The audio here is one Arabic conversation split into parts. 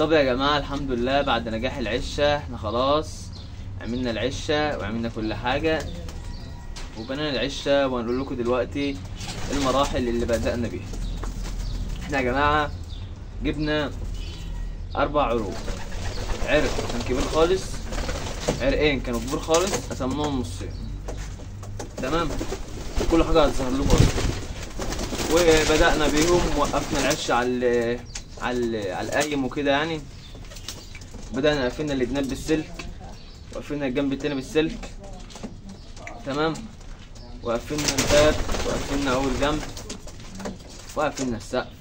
طب يا جماعه الحمد لله بعد نجاح العشه احنا خلاص عملنا العشه وعملنا كل حاجه وبنينا العشه، وهنقول لكم دلوقتي المراحل اللي بدأنا بيها. احنا يا جماعه جبنا 4 عروق. عرق كان كبير خالص، عرقين كانوا كبير خالص قسمناهم نصين، تمام؟ كل حاجه هتظهر لكم اصلا. وبدأنا بيهم وقفنا العشه على القايم وكده يعني. بدأنا قفلنا الجناب بالسلك، وقفلنا الجنب التاني بالسلك، تمام؟ وقفلنا الباب، وقفلنا اول جنب، وقفلنا السقف.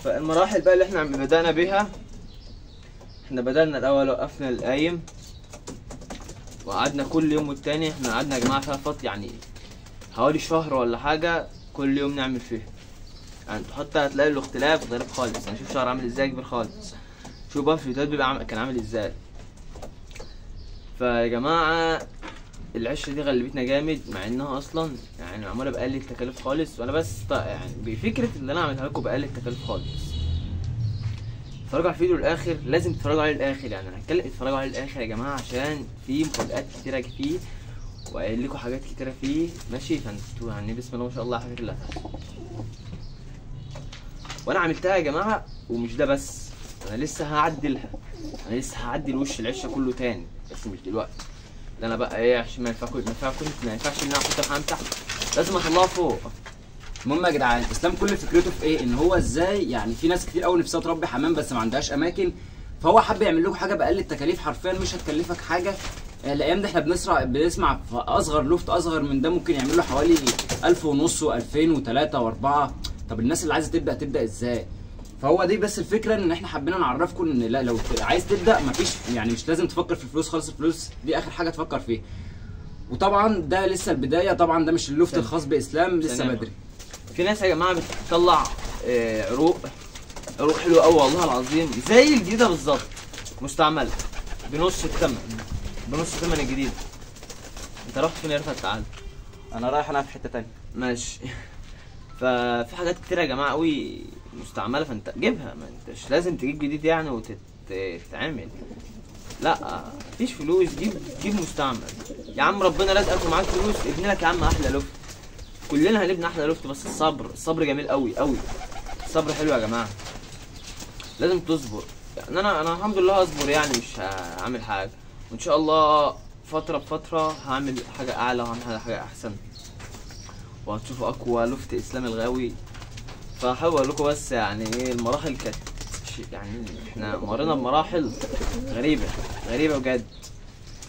فالمراحل بقى اللي احنا بدأنا بيها، احنا بدأنا الاول وقفنا القايم، وقعدنا كل يوم والتاني. احنا قعدنا يا جماعه فيها فتره يعني حوالي شهر ولا حاجه، كل يوم نعمل فيه. يعني حتى هتلاقي له اختلاف غريب خالص. يعني شوف شهر عامل ازاي كبير خالص، شوف بقى في الفيديوهات بيبقى كان عامل ازاي. فيا جماعه العشه دي غلبتنا جامد، مع انها اصلا يعني معموله باقل التكاليف خالص. وانا بس يعني بفكره اللي انا عملتها لكم باقل التكاليف خالص. اتفرجوا على الفيديو للاخر، لازم تتفرجوا عليه للاخر. يعني انا هتكلم اتفرجوا عليه للاخر يا جماعه، عشان في مفاجآت كتيره فيه وقايل لكم حاجات كتيره فيه، ماشي؟ فانتوا يعني بسم الله ما شاء الله حاجات كلها وانا عملتها يا جماعه. ومش ده بس، انا لسه هعدلها. انا لسه هعدل وش العشه كله تاني، بس مش دلوقتي. ده انا بقى ايه، عشان ما ينفعش ان انا احط الحمام تحت، لازم اطلعه فوق. المهم يا جدعان، اسلام كل فكرته في ايه؟ ان هو ازاي يعني في ناس كتير قوي نفسها تربي حمام بس ما عندهاش اماكن، فهو حب يعمل لكم حاجه باقل التكاليف، حرفيا مش هتكلفك حاجه. الايام دي احنا بنسمع في اصغر لوفت اصغر من ده ممكن يعمل له حوالي 1500 و2000 و3 و4. طب الناس اللي عايزه تبدا ازاي؟ فهو دي بس الفكره، ان احنا حبينا نعرفكم ان لا، لو عايز تبدا مفيش يعني مش لازم تفكر في الفلوس خالص، الفلوس دي اخر حاجه تفكر فيها. وطبعا ده لسه البدايه، طبعا ده مش اللوفت الخاص باسلام، لسه بدري. في ناس يا جماعه بتطلع عروق حلوه قوي والله العظيم، زي الجديده بالظبط، مستعمله بنص الثمن الجديد. انت رحت فين يا رفعت؟ تعال. انا رايح في حته تانيه. ماشي. ففي حاجات كتير يا جماعه قوي مستعمله، فانت جيبها، ما انتش لازم تجيب جديد يعني وتتعمل. لا مفيش فلوس، جيب مستعمل يا عم. ربنا رزقك ومعاك فلوس، ابني لك يا عم احلى لوفت. كلنا هنبني احلى لوفت، بس الصبر جميل قوي قوي. الصبر حلو يا جماعه، لازم تصبر. يعني انا الحمد لله هصبر، يعني مش هعمل حاجه، وان شاء الله فتره بفتره هعمل حاجه اعلى وهعمل حاجه احسن، وهتشوفوا اقوى لوفت اسلام الغاوي. فحاول اقول لكم بس يعني ايه، المراحل كانت يعني احنا مرينا بمراحل غريبه بجد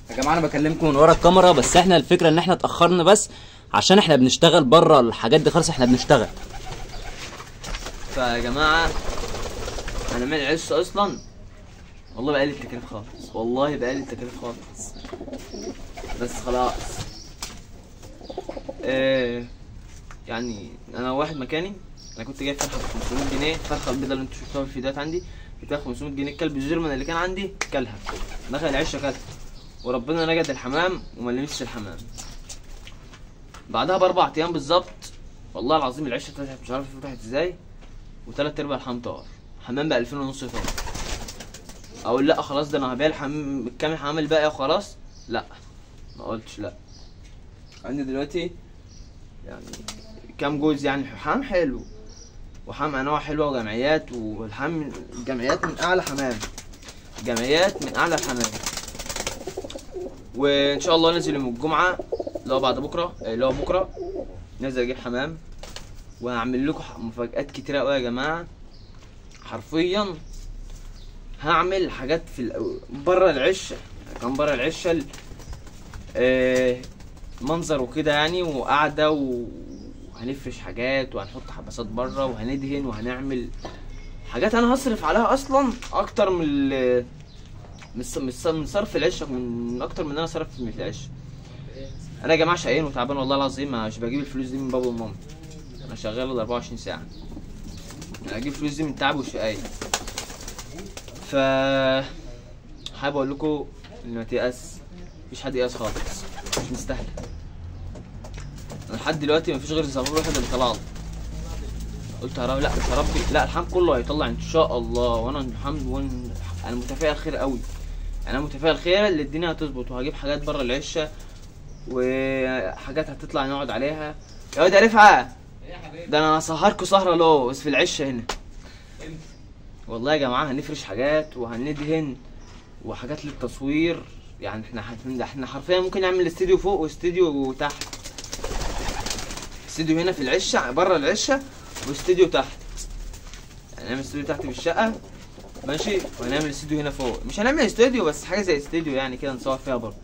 يا جماعه. انا بكلمكم من ورا الكاميرا، بس احنا الفكره ان احنا اتاخرنا بس عشان احنا بنشتغل بره الحاجات دي خالص، احنا بنشتغل. فيا جماعه انا من العشه اصلا والله بقالي التكاليف خالص، والله بقالي التكاليف خالص، بس خلاص. يعني انا واحد مكاني، انا كنت جايب فرخه ب 500 جنيه، الفرخه البيضاء اللي انتوا شفتوها في الفيديوهات عندي جبتها ب 500 جنيه. الكلب الجيرمان اللي كان عندي كلها، دخل العشه كلها، وربنا نجد الحمام وما لمسش الحمام. بعدها ب4 ايام بالظبط والله العظيم العشه اتفتحت، مش عارف اتفتحت ازاي، وثلاث ارباع الحمام طار. حمام ب 2000 ونص طار. اقول لا خلاص ده انا هبيع الحمام الكام حمام الباقي وخلاص؟ لا، ما قلتش لا. عندي دلوقتي يعني كام جوز، يعني حمام حلو وحمام انواع حلوه وجمعيات، والحمام الجمعيات من اعلى حمام، جمعيات من اعلى الحمام. وان شاء الله ننزل يوم الجمعه اللي هو بعد بكره، اللي هو بكره ننزل اجيب حمام، وهعمل لكم مفاجآت كتيره قوي يا جماعه. حرفيا هعمل حاجات في بره العشه، كان بره العشه منظر وكده يعني، وقعده، وهنفرش حاجات، وهنحط حباسات بره، وهندهن، وهنعمل حاجات انا هصرف عليها اصلا اكتر من صرف العشه، من اكتر من انا صرف في العشه. انا يا جماعه شقيان وتعبان والله العظيم، مش بجيب الفلوس دي من بابا وماما، انا شغال 24 ساعه، انا اجيب الفلوس دي من تعب وشقايه. ف حابب اقول لكم ان ما تيأس، مفيش حد يأس خالص، مش مستاهله. انا لحد دلوقتي مفيش غير زبون واحد اللي طلع له، قلت يا رب لا مش هربي، لا الحمام كله هيطلع ان شاء الله، وانا انا متفائل خير قوي. انا متفائل خير اللي الدنيا هتظبط، وهجيب حاجات بره العشه وحاجات هتطلع نقعد عليها. يا واد يا رفعه، ده انا هسهركوا سهره لوز في العشه هنا والله يا جماعه. هنفرش حاجات وهندهن وحاجات للتصوير، يعني احنا حرفيا ممكن نعمل استديو فوق واستديو تحت. استديو هنا في العشه بره العشه واستديو تحت، يعني نعمل استوديو تحت في الشقه ماشي، وهنعمل استوديو هنا فوق. مش هنعمل استوديو بس حاجه زي استوديو يعني كده نصور فيها برضه.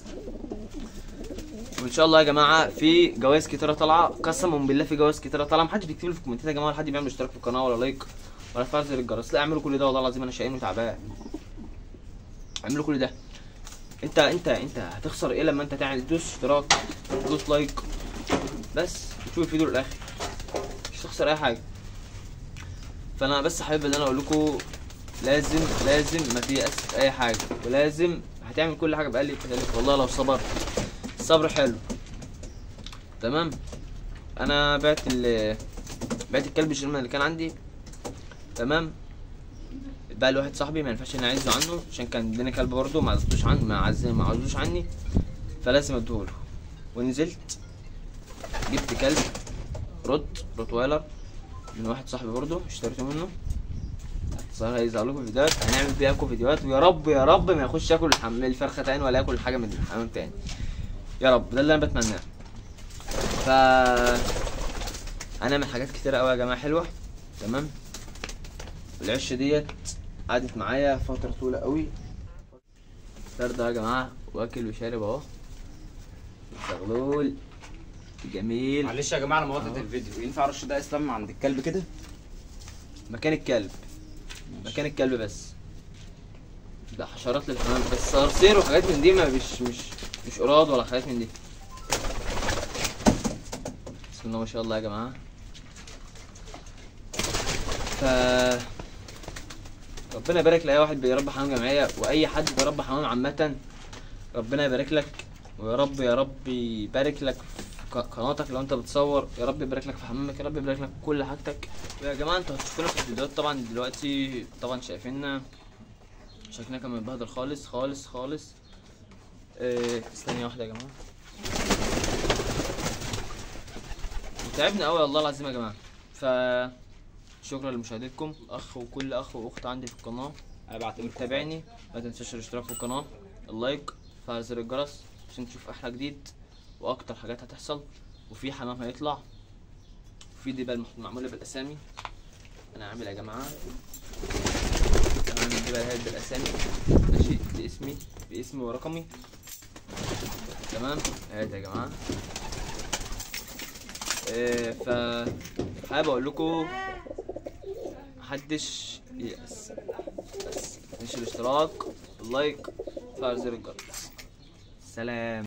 وان شاء الله يا جماعه في جوائز كتيره طالعه، قسما بالله في جوائز كتيره طالعه. محدش بيكتب لي في الكومنتات يا جماعه، ولا حد بيعمل اشتراك في القناه ولا لايك ولا فعل زر الجرس. لا اعملوا كل ده والله العظيم، انا شقيان وتعبان. اعملوا كل ده. انت هتخسر ايه لما انت تعمل تدوس اشتراك تدوس لايك بس وتشوف الفيديو للاخر، مش هتخسر اي حاجه. فانا بس حابب ان انا اقول لكم لازم ما تيأس في اي حاجه، ولازم هتعمل كل حاجه بأقل التكاليف والله لو صبرت. الصبر حلو تمام. انا بعت الكلب الجيرمان اللي كان عندي تمام، بقى لواحد صاحبي ما ينفعش ان اعزه عنه، عشان كان اداني كلب برضه ما عزوش عني، فلازم اديهوله. ونزلت جبت كلب روتويلر من واحد صاحبي برضه اشتريته منه، صار هيظهر لكم فيديوهات هنعمل بيها فيديوهات، ويا رب ما يخش ياكل الفرخه تاني ولا ياكل حاجه من الحمام تاني، يا رب ده اللي انا بتمناه. ف هنعمل حاجات كتيره قوي يا جماعه حلوه تمام. العشه ديت قعدت معايا فتره طويله قوي، ده يا جماعه واكل وشارب اهو زغلول جميل. معلش يا جماعه انا مقاطعه الفيديو، ينفع ارش ده اسلام عند الكلب كده مكان الكلب بس، ده حشرات للحمام بس، صراصير وحاجات من دي، ما مش قراد ولا حاجات من دي. بسم الله ما شاء الله يا جماعه. ف ربنا يبارك لاي واحد بيربي حمام جمعيه، واي حد بيربي حمام عامه ربنا يبارك لك، ويا رب يبارك لك في قناتك لو انت بتصور، يا رب يبارك لك في حمامك، يا رب يبارك لك في كل حاجتك. ويا جماعه انتوا هتشوفونا في الفيديوهات طبعا دلوقتي، طبعا شايفيننا شكلنا كان متبهدل خالص. ثانيه واحده يا جماعه، تعبنا قوي والله العظيم يا جماعه. ف شكرا لمشاهدتكم، وكل اخ واخت عندي في القناه تابعني، ما تنساش الاشتراك في القناه، اللايك، فعل زر الجرس عشان تشوف احلى جديد واكتر حاجات هتحصل. وفي حمام هيطلع، وفي دبل معموله بالاسامي، انا عامل يا جماعه عامل دبل هاد بالاسامي ماشي، باسمي ورقمي تمام. هات يا جماعه. ف حابب اقول لكم محدش ييأس، بس مش الاشتراك اللايك فعل زر الجرس. سلام.